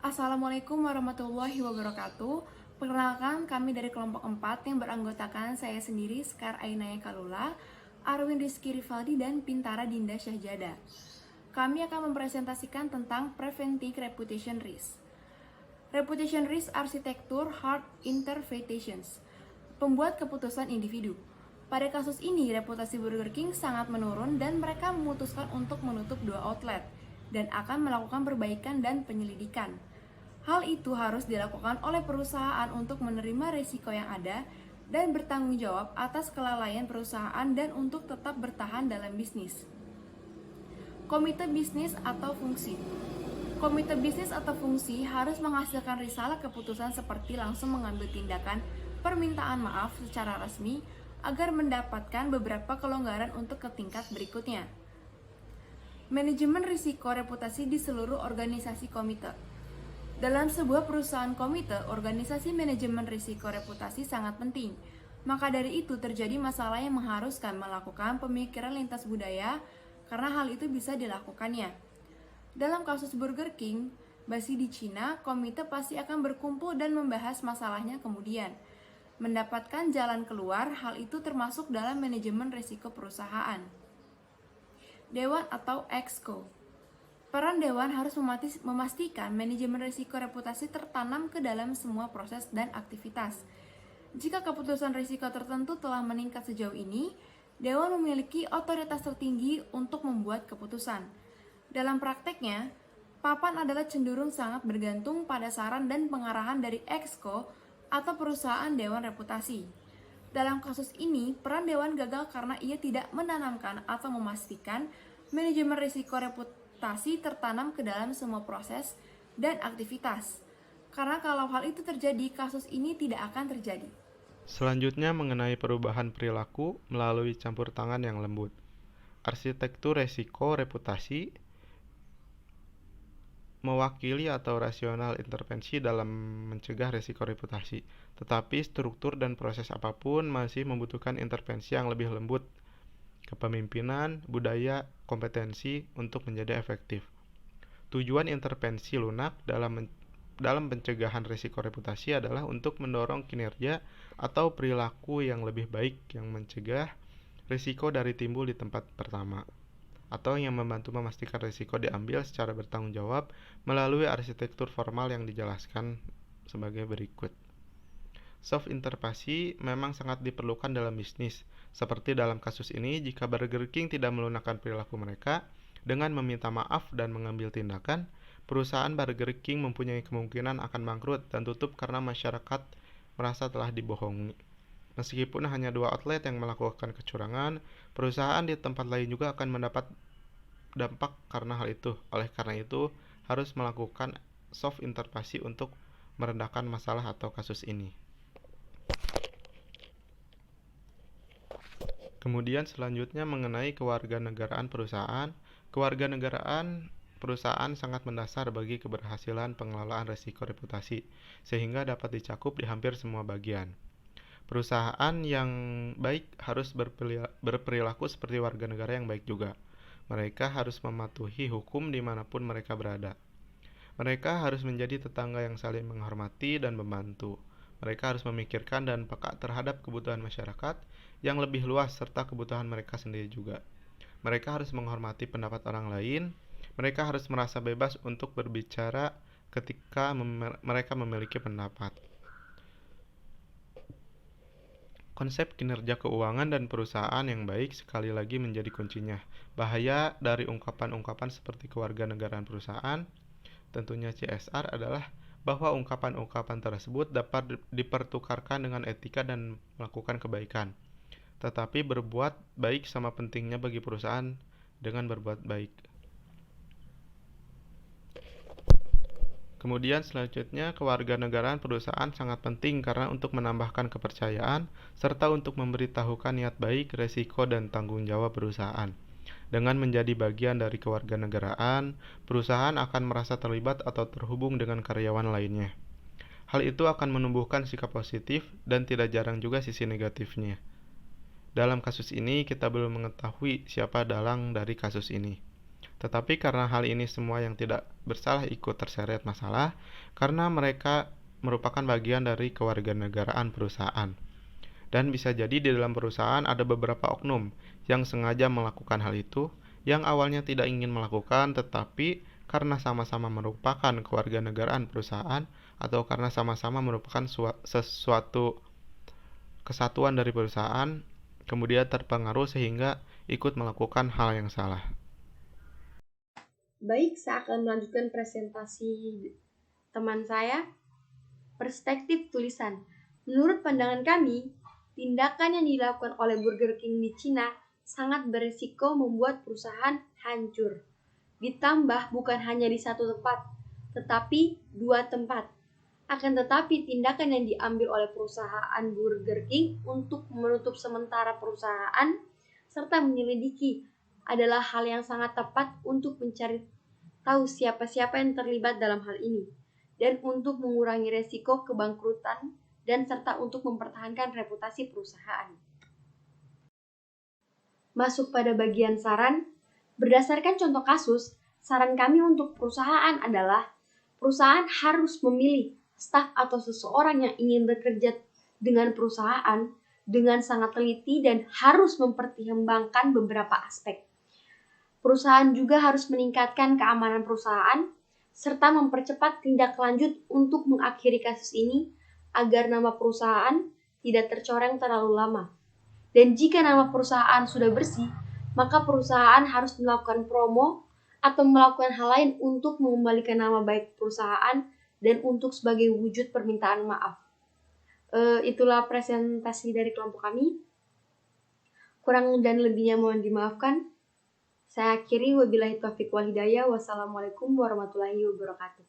Assalamualaikum warahmatullahi wabarakatuh. Perkenalkan, kami dari kelompok 4 yang beranggotakan saya sendiri, Sekar Ainaya Kalula, Arwin Rizky Rivaldi, dan Pintara Dinda Syahjada. Kami akan mempresentasikan tentang Preventing Reputation Risk. Reputation Risk Arsitektur Hard Interpretations. Pembuat keputusan individu. Pada kasus ini, reputasi Burger King sangat menurun dan mereka memutuskan untuk menutup 2 outlet dan akan melakukan perbaikan dan penyelidikan. Hal itu harus dilakukan oleh perusahaan untuk menerima risiko yang ada dan bertanggung jawab atas kelalaian perusahaan dan untuk tetap bertahan dalam bisnis. Komite bisnis atau fungsi. Komite bisnis atau fungsi harus menghasilkan risalah keputusan seperti langsung mengambil tindakan permintaan maaf secara resmi agar mendapatkan beberapa kelonggaran untuk ke tingkat berikutnya. Manajemen risiko reputasi di seluruh organisasi komite. Dalam sebuah perusahaan komite, organisasi manajemen risiko reputasi sangat penting. Maka dari itu terjadi masalah yang mengharuskan melakukan pemikiran lintas budaya karena hal itu bisa dilakukannya. Dalam kasus Burger King, basi di Cina, komite pasti akan berkumpul dan membahas masalahnya kemudian. Mendapatkan jalan keluar, hal itu termasuk dalam manajemen risiko perusahaan. Dewan atau Exco. Peran Dewan harus memastikan manajemen risiko reputasi tertanam ke dalam semua proses dan aktivitas. Jika keputusan risiko tertentu telah meningkat sejauh ini, Dewan memiliki otoritas tertinggi untuk membuat keputusan. Dalam prakteknya, papan adalah cenderung sangat bergantung pada saran dan pengarahan dari Exco atau perusahaan Dewan Reputasi. Dalam kasus ini, peran Dewan gagal karena ia tidak menanamkan atau memastikan manajemen risiko reputasi tertanam ke dalam semua proses dan aktivitas. Karena kalau hal itu terjadi, kasus ini tidak akan terjadi. Selanjutnya mengenai perubahan perilaku melalui campur tangan yang lembut. Arsitektur resiko reputasi mewakili atau rasional intervensi dalam mencegah resiko reputasi. Tetapi struktur dan proses apapun masih membutuhkan intervensi yang lebih lembut, kepemimpinan, budaya, kompetensi untuk menjadi efektif. Tujuan intervensi lunak dalam pencegahan risiko reputasi adalah untuk mendorong kinerja atau perilaku yang lebih baik yang mencegah risiko dari timbul di tempat pertama, atau yang membantu memastikan risiko diambil secara bertanggung jawab melalui arsitektur formal yang dijelaskan sebagai berikut. Soft intervensi memang sangat diperlukan dalam bisnis. Seperti dalam kasus ini, jika Burger King tidak melunakkan perilaku mereka dengan meminta maaf dan mengambil tindakan, perusahaan Burger King mempunyai kemungkinan akan bangkrut dan tutup karena masyarakat merasa telah dibohongi. Meskipun hanya 2 outlet yang melakukan kecurangan, perusahaan di tempat lain juga akan mendapat dampak karena hal itu. Oleh karena itu, harus melakukan soft intervensi untuk merendahkan masalah atau kasus ini. Kemudian selanjutnya mengenai kewarganegaraan perusahaan. Kewarganegaraan perusahaan sangat mendasar bagi keberhasilan pengelolaan risiko reputasi, sehingga dapat dicakup di hampir semua bagian. Perusahaan yang baik harus berperilaku seperti warga negara yang baik juga. Mereka harus mematuhi hukum dimanapun mereka berada. Mereka harus menjadi tetangga yang saling menghormati dan membantu. Mereka harus memikirkan dan peka terhadap kebutuhan masyarakat yang lebih luas serta kebutuhan mereka sendiri juga. Mereka harus menghormati pendapat orang lain. Mereka harus merasa bebas untuk berbicara ketika mereka memiliki pendapat. Konsep kinerja keuangan dan perusahaan yang baik sekali lagi menjadi kuncinya. Bahaya dari ungkapan-ungkapan seperti kewarganegaraan perusahaan, tentunya CSR, adalah bahwa ungkapan-ungkapan tersebut dapat dipertukarkan dengan etika dan melakukan kebaikan. Tetapi berbuat baik sama pentingnya bagi perusahaan dengan berbuat baik. Kemudian selanjutnya, kewarganegaraan perusahaan sangat penting karena untuk menambahkan kepercayaan serta untuk memberitahukan niat baik, resiko, dan tanggung jawab perusahaan. Dengan menjadi bagian dari kewarganegaraan, perusahaan akan merasa terlibat atau terhubung dengan karyawan lainnya. Hal itu akan menumbuhkan sikap positif dan tidak jarang juga sisi negatifnya. Dalam kasus ini, kita belum mengetahui siapa dalang dari kasus ini. Tetapi karena hal ini semua yang tidak bersalah ikut terseret masalah karena mereka merupakan bagian dari kewarganegaraan perusahaan. Dan bisa jadi di dalam perusahaan ada beberapa oknum yang sengaja melakukan hal itu, yang awalnya tidak ingin melakukan tetapi karena sama-sama merupakan kewarganegaraan perusahaan atau karena sama-sama merupakan sesuatu kesatuan dari perusahaan, kemudian terpengaruh sehingga ikut melakukan hal yang salah. Baik, saya akan melanjutkan presentasi teman saya. Perspektif tulisan. Menurut pandangan kami, tindakan yang dilakukan oleh Burger King di Cina sangat beresiko membuat perusahaan hancur. Ditambah bukan hanya di satu tempat, tetapi 2 tempat. Akan tetapi tindakan yang diambil oleh perusahaan Burger King untuk menutup sementara perusahaan serta menyelidiki adalah hal yang sangat tepat untuk mencari tahu siapa-siapa yang terlibat dalam hal ini dan untuk mengurangi resiko kebangkrutan dan serta untuk mempertahankan reputasi perusahaan. Masuk pada bagian saran, berdasarkan contoh kasus, saran kami untuk perusahaan adalah perusahaan harus memilih staf atau seseorang yang ingin bekerja dengan perusahaan dengan sangat teliti dan harus mempertimbangkan beberapa aspek. Perusahaan juga harus meningkatkan keamanan perusahaan serta mempercepat tindak lanjut untuk mengakhiri kasus ini agar nama perusahaan tidak tercoreng terlalu lama. Dan jika nama perusahaan sudah bersih, maka perusahaan harus melakukan promo atau melakukan hal lain untuk mengembalikan nama baik perusahaan dan untuk sebagai wujud permintaan maaf. Itulah presentasi dari kelompok kami. Kurang dan lebihnya mohon dimaafkan. Saya akhiri, wabillahi taufiq wal hidayah. Wassalamualaikum warahmatullahi wabarakatuh.